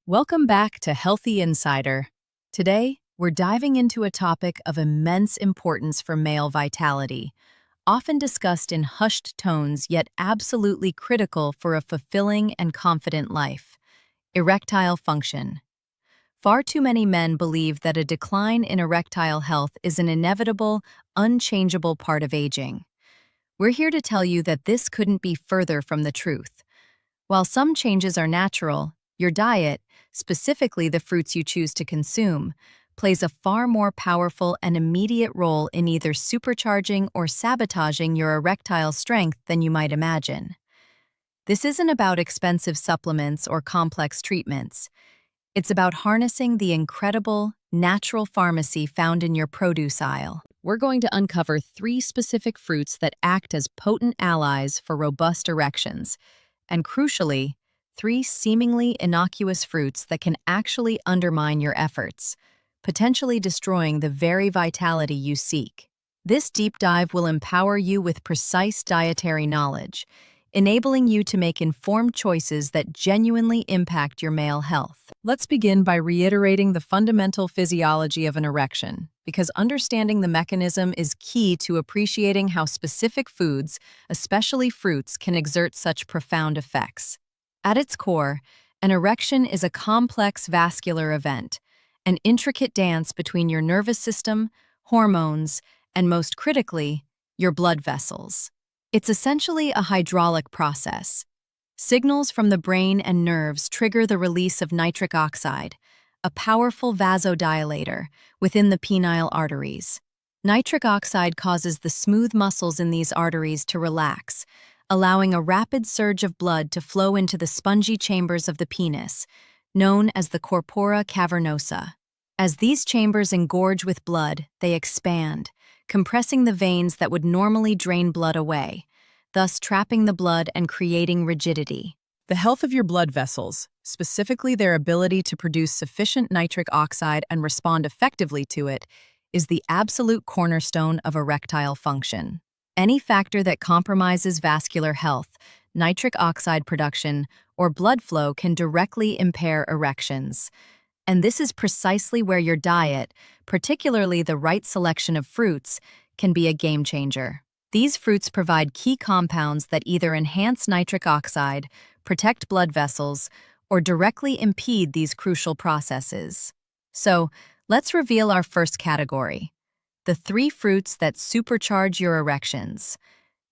Welcome back to Healthy Insider. Today, we're diving into a topic of immense importance for male vitality, often discussed in hushed tones yet absolutely critical for a fulfilling and confident life: erectile function. Far too many men believe that a decline in erectile health is an inevitable, unchangeable part of aging. We're here to tell you that this couldn't be further from the truth. While some changes are natural, your diet, specifically the fruits you choose to consume, plays a far more powerful and immediate role in either supercharging or sabotaging your erectile strength than you might imagine. This isn't about expensive supplements or complex treatments. It's about harnessing the incredible, natural pharmacy found in your produce aisle. We're going to uncover 3 specific fruits that act as potent allies for robust erections, and crucially, 3 seemingly innocuous fruits that can actually undermine your efforts, potentially destroying the very vitality you seek. This deep dive will empower you with precise dietary knowledge, enabling you to make informed choices that genuinely impact your male health. Let's begin by reiterating the fundamental physiology of an erection, because understanding the mechanism is key to appreciating how specific foods, especially fruits, can exert such profound effects. At its core, an erection is a complex vascular event, an intricate dance between your nervous system, hormones, and most critically, your blood vessels. It's essentially a hydraulic process. Signals from the brain and nerves trigger the release of nitric oxide, a powerful vasodilator, within the penile arteries. Nitric oxide causes the smooth muscles in these arteries to relax, allowing a rapid surge of blood to flow into the spongy chambers of the penis, known as the corpora cavernosa. As these chambers engorge with blood, they expand, compressing the veins that would normally drain blood away, thus trapping the blood and creating rigidity. The health of your blood vessels, specifically their ability to produce sufficient nitric oxide and respond effectively to it, is the absolute cornerstone of erectile function. Any factor that compromises vascular health, nitric oxide production, or blood flow can directly impair erections. And this is precisely where your diet, particularly the right selection of fruits, can be a game changer. These fruits provide key compounds that either enhance nitric oxide, protect blood vessels, or directly impede these crucial processes. So, let's reveal our first category: the 3 fruits that supercharge your erections.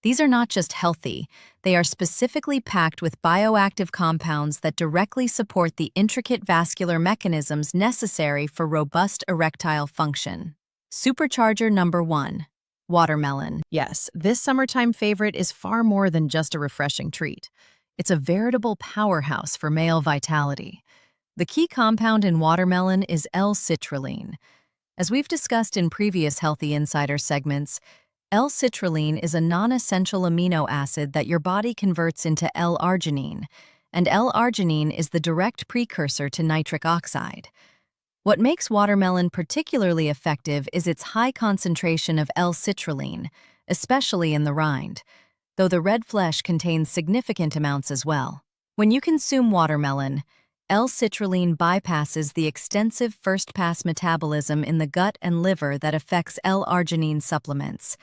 These are not just healthy, they are specifically packed with bioactive compounds that directly support the intricate vascular mechanisms necessary for robust erectile function. Supercharger number 1. Watermelon. Yes, this summertime favorite is far more than just a refreshing treat. It's a veritable powerhouse for male vitality. The key compound in watermelon is L-citrulline. As we've discussed in previous Healthy Insider segments, L-citrulline is a non-essential amino acid that your body converts into L-arginine, and L-arginine is the direct precursor to nitric oxide. What makes watermelon particularly effective is its high concentration of L-citrulline, especially in the rind, though the red flesh contains significant amounts as well. When you consume watermelon, L-citrulline bypasses the extensive first-pass metabolism in the gut and liver that affects L-arginine supplements,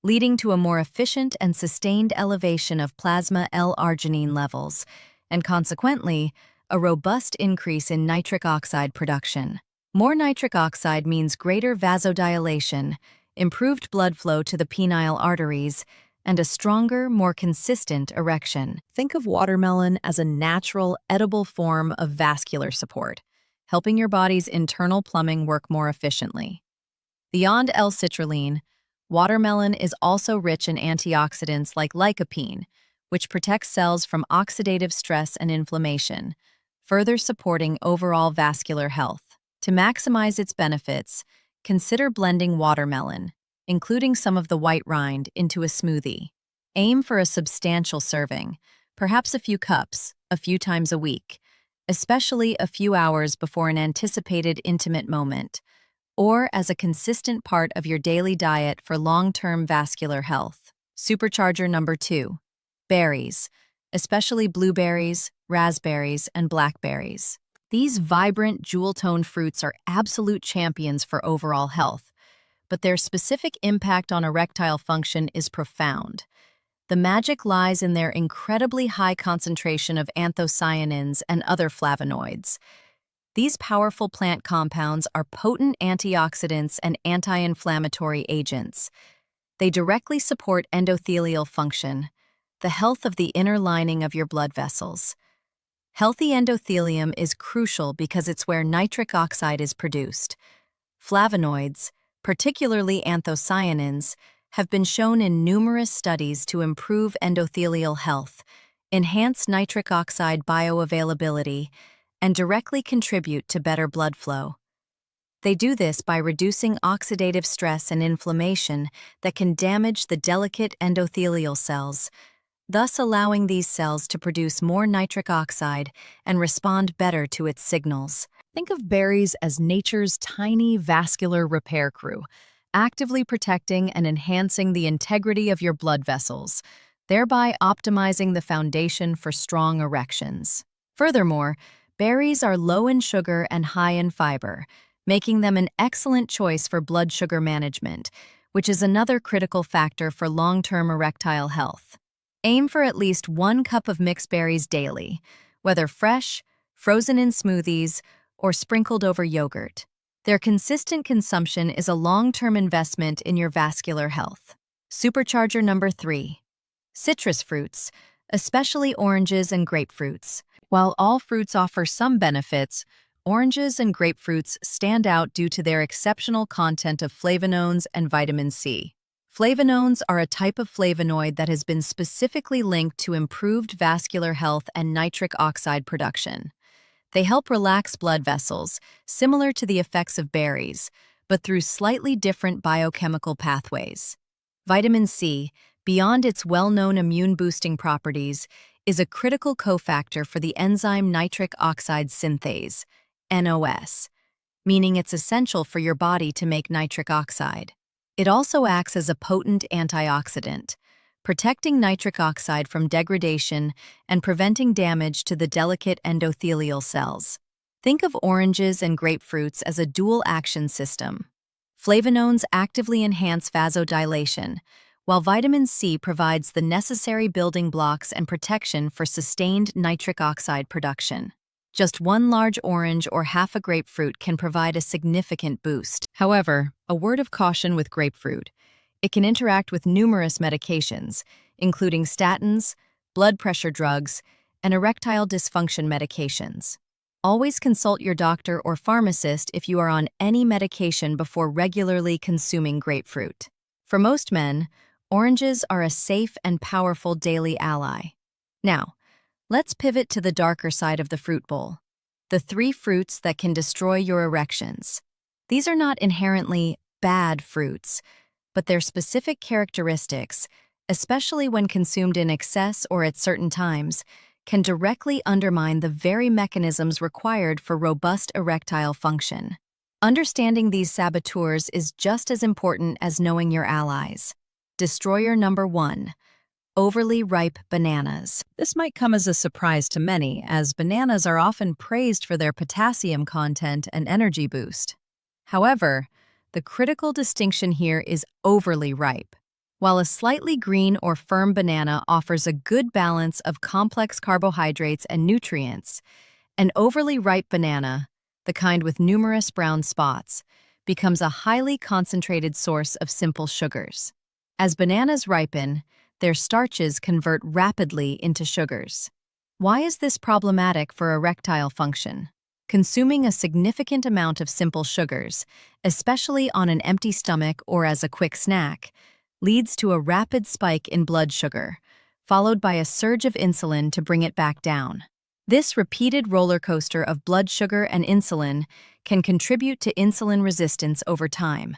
leading to a more efficient and sustained elevation of plasma L-arginine levels, and consequently, a robust increase in nitric oxide production. More nitric oxide means greater vasodilation, improved blood flow to the penile arteries, and a stronger, more consistent erection. Think of watermelon as a natural, edible form of vascular support, helping your body's internal plumbing work more efficiently. Beyond L-citrulline, watermelon is also rich in antioxidants like lycopene, which protects cells from oxidative stress and inflammation, further supporting overall vascular health. To maximize its benefits, consider blending watermelon, including some of the white rind, into a smoothie. Aim for a substantial serving, perhaps a few cups, a few times a week, especially a few hours before an anticipated intimate moment, or as a consistent part of your daily diet for long-term vascular health. Supercharger number 2. Berries, especially blueberries, raspberries, and blackberries. These vibrant, jewel-toned fruits are absolute champions for overall health, but their specific impact on erectile function is profound. The magic lies in their incredibly high concentration of anthocyanins and other flavonoids. These powerful plant compounds are potent antioxidants and anti-inflammatory agents. They directly support endothelial function, the health of the inner lining of your blood vessels. Healthy endothelium is crucial because it's where nitric oxide is produced. Flavonoids, particularly anthocyanins, have been shown in numerous studies to improve endothelial health, enhance nitric oxide bioavailability, and directly contribute to better blood flow. They do this by reducing oxidative stress and inflammation that can damage the delicate endothelial cells, thus allowing these cells to produce more nitric oxide and respond better to its signals. Think of berries as nature's tiny vascular repair crew, actively protecting and enhancing the integrity of your blood vessels, thereby optimizing the foundation for strong erections. Furthermore, berries are low in sugar and high in fiber, making them an excellent choice for blood sugar management, which is another critical factor for long-term erectile health. Aim for at least 1 cup of mixed berries daily, whether fresh, frozen in smoothies, or sprinkled over yogurt. Their consistent consumption is a long-term investment in your vascular health. Supercharger number 3. Citrus fruits, especially oranges and grapefruits. While all fruits offer some benefits, oranges and grapefruits stand out due to their exceptional content of flavonones and vitamin C. Flavonones are a type of flavonoid that has been specifically linked to improved vascular health and nitric oxide production. They help relax blood vessels, similar to the effects of berries, but through slightly different biochemical pathways. Vitamin C, beyond its well-known immune-boosting properties, is a critical cofactor for the enzyme nitric oxide synthase, NOS, meaning it's essential for your body to make nitric oxide. It also acts as a potent antioxidant, protecting nitric oxide from degradation and preventing damage to the delicate endothelial cells. Think of oranges and grapefruits as a dual-action system. Flavonones actively enhance vasodilation, while vitamin C provides the necessary building blocks and protection for sustained nitric oxide production. Just 1 large orange or half a grapefruit can provide a significant boost. However, a word of caution with grapefruit. It can interact with numerous medications, including statins, blood pressure drugs, and erectile dysfunction medications. Always consult your doctor or pharmacist if you are on any medication before regularly consuming grapefruit. For most men, oranges are a safe and powerful daily ally. Now, let's pivot to the darker side of the fruit bowl. The 3 fruits that can destroy your erections. These are not inherently bad fruits, but their specific characteristics, especially when consumed in excess or at certain times, can directly undermine the very mechanisms required for robust erectile function. Understanding these saboteurs is just as important as knowing your allies. Destroyer number 1. Overly ripe bananas. This might come as a surprise to many, as bananas are often praised for their potassium content and energy boost. However, the critical distinction here is overly ripe. While a slightly green or firm banana offers a good balance of complex carbohydrates and nutrients, an overly ripe banana, the kind with numerous brown spots, becomes a highly concentrated source of simple sugars. As bananas ripen, their starches convert rapidly into sugars. Why is this problematic for erectile function? Consuming a significant amount of simple sugars, especially on an empty stomach or as a quick snack, leads to a rapid spike in blood sugar, followed by a surge of insulin to bring it back down. This repeated roller coaster of blood sugar and insulin can contribute to insulin resistance over time,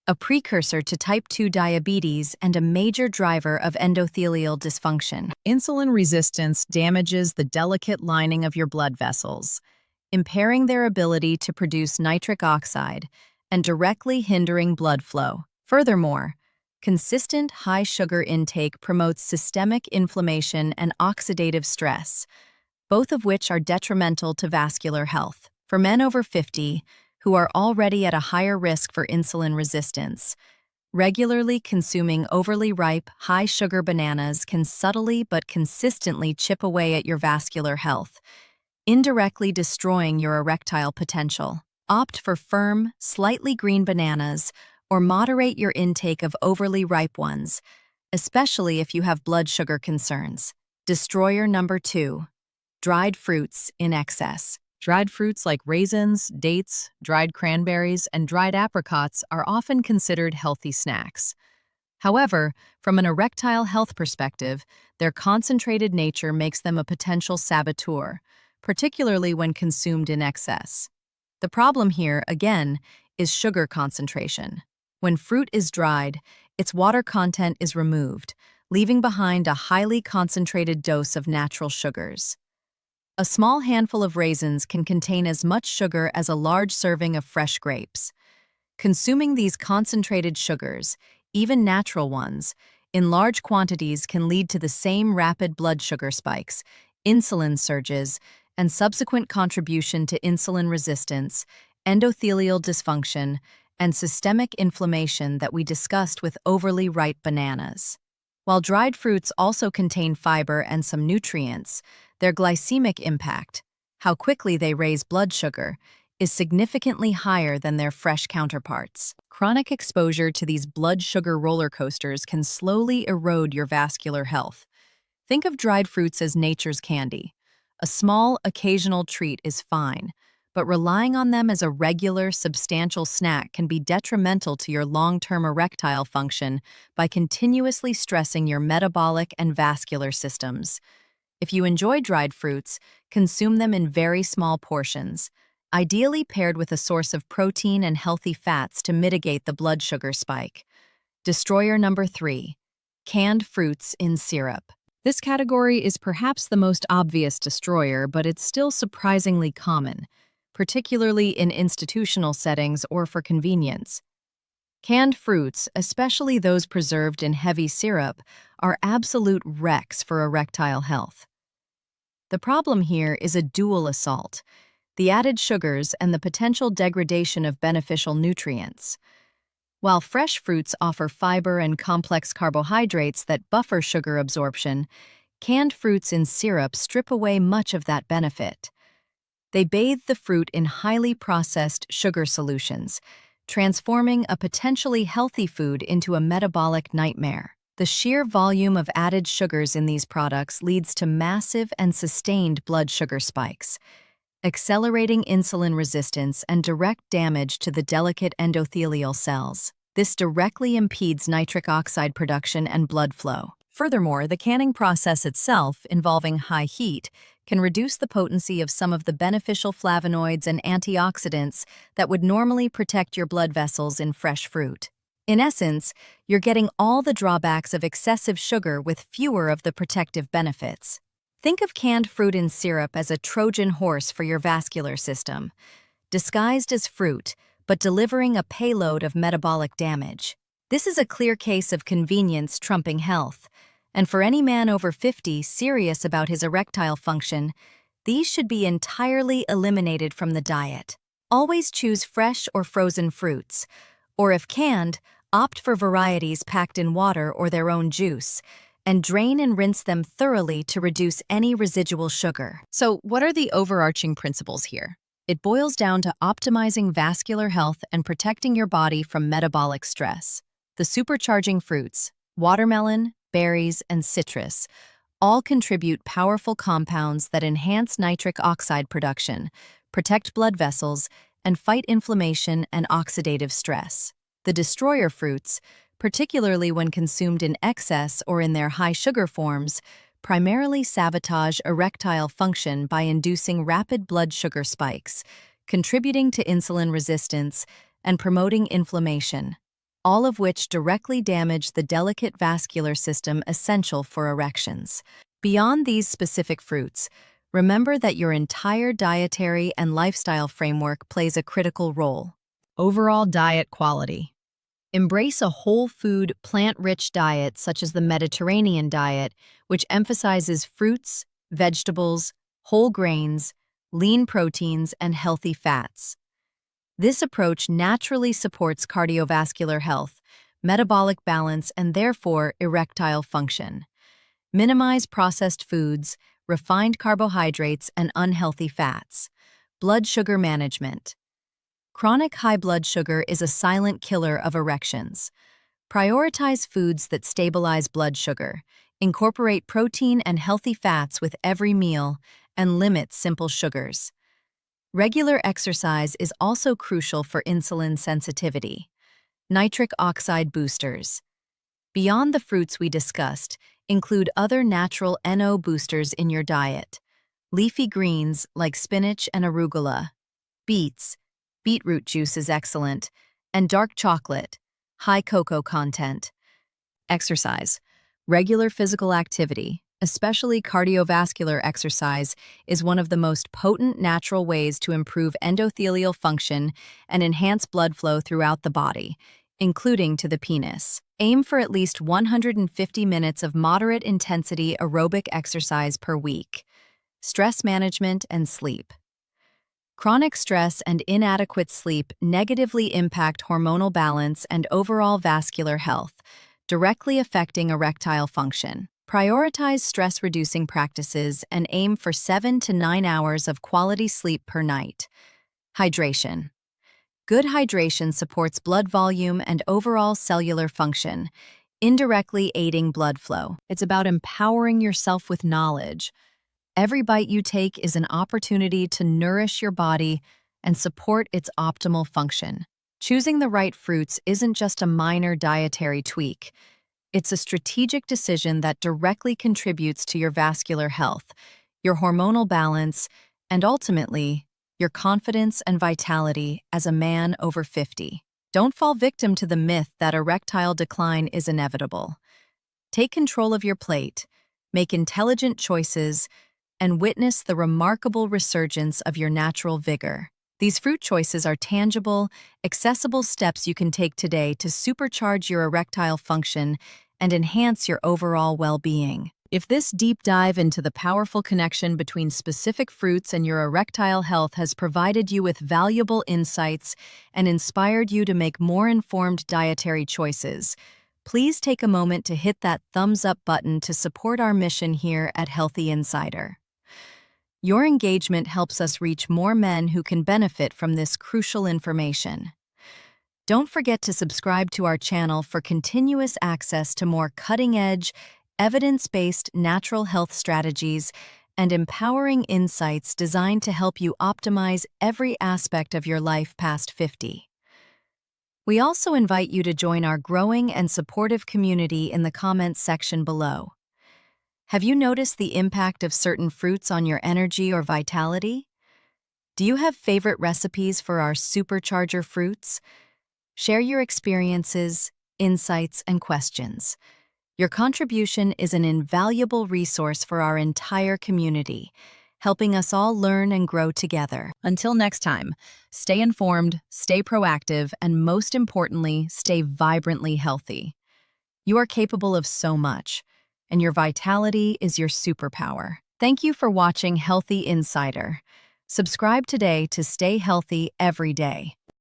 a precursor to type 2 diabetes and a major driver of endothelial dysfunction. Insulin resistance damages the delicate lining of your blood vessels, impairing their ability to produce nitric oxide and directly hindering blood flow. Furthermore, consistent high sugar intake promotes systemic inflammation and oxidative stress, both of which are detrimental to vascular health. For men over 50, who are already at a higher risk for insulin resistance, regularly consuming overly ripe, high-sugar bananas can subtly but consistently chip away at your vascular health, indirectly destroying your erectile potential. Opt for firm, slightly green bananas or moderate your intake of overly ripe ones, especially if you have blood sugar concerns. Destroyer number 2. Dried fruits in excess. Dried fruits like raisins, dates, dried cranberries, and dried apricots are often considered healthy snacks. However, from an erectile health perspective, their concentrated nature makes them a potential saboteur, particularly when consumed in excess. The problem here, again, is sugar concentration. When fruit is dried, its water content is removed, leaving behind a highly concentrated dose of natural sugars. A small handful of raisins can contain as much sugar as a large serving of fresh grapes. Consuming these concentrated sugars, even natural ones, in large quantities can lead to the same rapid blood sugar spikes, insulin surges, and subsequent contribution to insulin resistance, endothelial dysfunction, and systemic inflammation that we discussed with overly ripe bananas. While dried fruits also contain fiber and some nutrients, their glycemic impact, how quickly they raise blood sugar, is significantly higher than their fresh counterparts. Chronic exposure to these blood sugar roller coasters can slowly erode your vascular health. Think of dried fruits as nature's candy. A small, occasional treat is fine, but relying on them as a regular, substantial snack can be detrimental to your long-term erectile function by continuously stressing your metabolic and vascular systems. If you enjoy dried fruits, consume them in very small portions, ideally paired with a source of protein and healthy fats to mitigate the blood sugar spike. Destroyer number 3. Canned fruits in syrup. This category is perhaps the most obvious destroyer, but it's still surprisingly common, particularly in institutional settings or for convenience. Canned fruits, especially those preserved in heavy syrup, are absolute wrecks for erectile health. The problem here is a dual assault: the added sugars and the potential degradation of beneficial nutrients. While fresh fruits offer fiber and complex carbohydrates that buffer sugar absorption, canned fruits in syrup strip away much of that benefit. They bathe the fruit in highly processed sugar solutions, transforming a potentially healthy food into a metabolic nightmare. The sheer volume of added sugars in these products leads to massive and sustained blood sugar spikes, accelerating insulin resistance and direct damage to the delicate endothelial cells. This directly impedes nitric oxide production and blood flow. Furthermore, the canning process itself, involving high heat, can reduce the potency of some of the beneficial flavonoids and antioxidants that would normally protect your blood vessels in fresh fruit. In essence, you're getting all the drawbacks of excessive sugar with fewer of the protective benefits. Think of canned fruit in syrup as a Trojan horse for your vascular system, disguised as fruit, but delivering a payload of metabolic damage. This is a clear case of convenience trumping health, and for any man over 50 serious about his erectile function, these should be entirely eliminated from the diet. Always choose fresh or frozen fruits, or if canned, opt for varieties packed in water or their own juice, and drain and rinse them thoroughly to reduce any residual sugar. So, what are the overarching principles here? It boils down to optimizing vascular health and protecting your body from metabolic stress. The supercharging fruits, watermelon, berries, and citrus, all contribute powerful compounds that enhance nitric oxide production, protect blood vessels, and fight inflammation and oxidative stress. The destroyer fruits, particularly when consumed in excess or in their high sugar forms, primarily sabotage erectile function by inducing rapid blood sugar spikes, contributing to insulin resistance and promoting inflammation, all of which directly damage the delicate vascular system essential for erections. Beyond these specific fruits, remember that your entire dietary and lifestyle framework plays a critical role. Overall diet quality. Embrace a whole food, plant-rich diet such as the Mediterranean diet, which emphasizes fruits, vegetables, whole grains, lean proteins, and healthy fats. This approach naturally supports cardiovascular health, metabolic balance, and therefore erectile function. Minimize processed foods, refined carbohydrates, and unhealthy fats. Blood sugar management. Chronic high blood sugar is a silent killer of erections. Prioritize foods that stabilize blood sugar, incorporate protein and healthy fats with every meal, and limit simple sugars. Regular exercise is also crucial for insulin sensitivity. Nitric oxide boosters. Beyond the fruits we discussed, include other natural NO boosters in your diet. Leafy greens like spinach and arugula, beets, beetroot juice is excellent, and dark chocolate, high cocoa content. Exercise. Regular physical activity, especially cardiovascular exercise, is one of the most potent natural ways to improve endothelial function and enhance blood flow throughout the body, including to the penis. Aim for at least 150 minutes of moderate intensity aerobic exercise per week. Stress management and sleep. Chronic stress and inadequate sleep negatively impact hormonal balance and overall vascular health, directly affecting erectile function. Prioritize stress-reducing practices and aim for 7 to 9 hours of quality sleep per night. Hydration. Good hydration supports blood volume and overall cellular function, indirectly aiding blood flow. It's about empowering yourself with knowledge. Every bite you take is an opportunity to nourish your body and support its optimal function. Choosing the right fruits isn't just a minor dietary tweak. It's a strategic decision that directly contributes to your vascular health, your hormonal balance, and ultimately, your confidence and vitality as a man over 50. Don't fall victim to the myth that erectile decline is inevitable. Take control of your plate, make intelligent choices, and witness the remarkable resurgence of your natural vigor. These fruit choices are tangible, accessible steps you can take today to supercharge your erectile function and enhance your overall well-being. If this deep dive into the powerful connection between specific fruits and your erectile health has provided you with valuable insights and inspired you to make more informed dietary choices, please take a moment to hit that thumbs up button to support our mission here at Healthy Insider. Your engagement helps us reach more men who can benefit from this crucial information. Don't forget to subscribe to our channel for continuous access to more cutting-edge, evidence-based natural health strategies and empowering insights designed to help you optimize every aspect of your life past 50. We also invite you to join our growing and supportive community in the comments section below. Have you noticed the impact of certain fruits on your energy or vitality? Do you have favorite recipes for our supercharger fruits? Share your experiences, insights, and questions. Your contribution is an invaluable resource for our entire community, helping us all learn and grow together. Until next time, stay informed, stay proactive, and most importantly, stay vibrantly healthy. You are capable of so much, and your vitality is your superpower. Thank you for watching Healthy Insider. Subscribe today to stay healthy every day.